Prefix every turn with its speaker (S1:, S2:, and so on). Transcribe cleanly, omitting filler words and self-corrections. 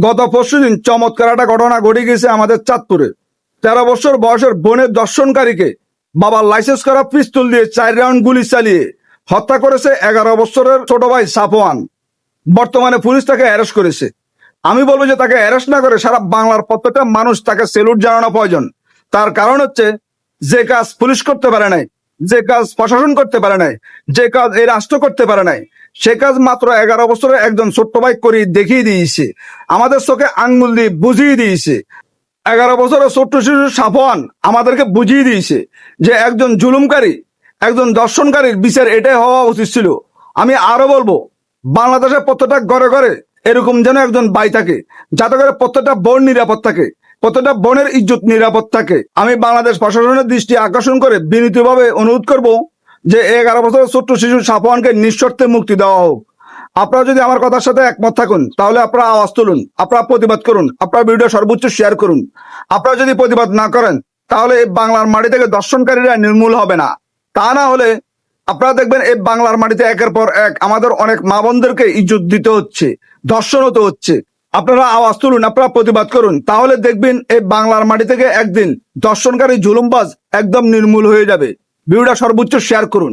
S1: গত পরশুদিন চমৎকার একটা ঘটনা ঘটে গেছে আমাদের চাঁদপুরে। 13 বছর বয়সের বোনের দর্শনকারীকে বাবার লাইসেন্স করা পিস্তল দিয়ে 4 রাউন্ড গুলি চালিয়ে হত্যা করেছে 11 বছরের ছোট ভাই সাফওয়ান। বর্তমানে পুলিশ তাকে অ্যারেস্ট করেছে। আমি বলবো যে তাকে অ্যারেস্ট না করে সারা বাংলার প্রত্যেকটা মানুষ তাকে সেলুট জানানো প্রয়োজন। তার কারণ হচ্ছে, যে কাজ পুলিশ করতে পারে নাই, যে কাজ প্রশাসন করতে পারে নাই, যে কাজ এই রাষ্ট্র করতে পারে নাই, সে কাজ মাত্র 11 বছরের একজন ছোট্ট ভাই করে দেখিয়ে দিয়েছে। আমাদের চোখে আঙ্গুল দিয়ে বুঝিয়ে দিয়েছে। 11 বছরের ছোট্ট শিশু সাফওয়ান আমাদেরকে বুঝিয়ে দিয়েছে যে একজন জুলুমকারী, একজন দর্শনকারীর বিচার এটাই হওয়া উচিত ছিল। আমি আরো বলবো, বাংলাদেশের প্রত্যেকটা ঘরে ঘরে এরকম যেন একজন ভাই থাকে, যাতে করে প্রত্যেকটা বোন নিরাপদ থাকে, প্রত্যেকটা বোনের ইজ্জত নিরাপদ থাকে। আমি বাংলাদেশ প্রশাসনের দৃষ্টি আকর্ষণ করে বিনীতভাবে অনুরোধ করব যে 11 বছরের ছোট্ট শিশু সাফওয়ানকে নিঃশর্তে মুক্তি দেওয়া হোক। আপনারা যদি আমার কথার সাথে একমত থাকুন, তাহলে আপনারা আওয়াজ তুলুন, আপনারা প্রতিবাদ করুন, আপনার ভিডিও সর্বোচ্চ শেয়ার করুন। আপনারা যদি প্রতিবাদ না করেন, তাহলে এই বাংলার মাটি থেকে দর্শনকারীরা নির্মূল হবে না। তা না হলে আপনারা দেখবেন এই বাংলার মাটিতে একের পর এক আমাদের অনেক মা বোনদেরকে ইজ্জত দিতে হচ্ছে, ধর্ষণ হতে হচ্ছে। আপনারা আওয়াজ তুলুন, আপনারা প্রতিবাদ করুন, তাহলে দেখবেন এই বাংলার মাটি থেকে একদিন দর্শনকারী জুলুমবাজ একদম নির্মূল হয়ে যাবে। ভিডিওটা সর্বোচ্চ শেয়ার করুন।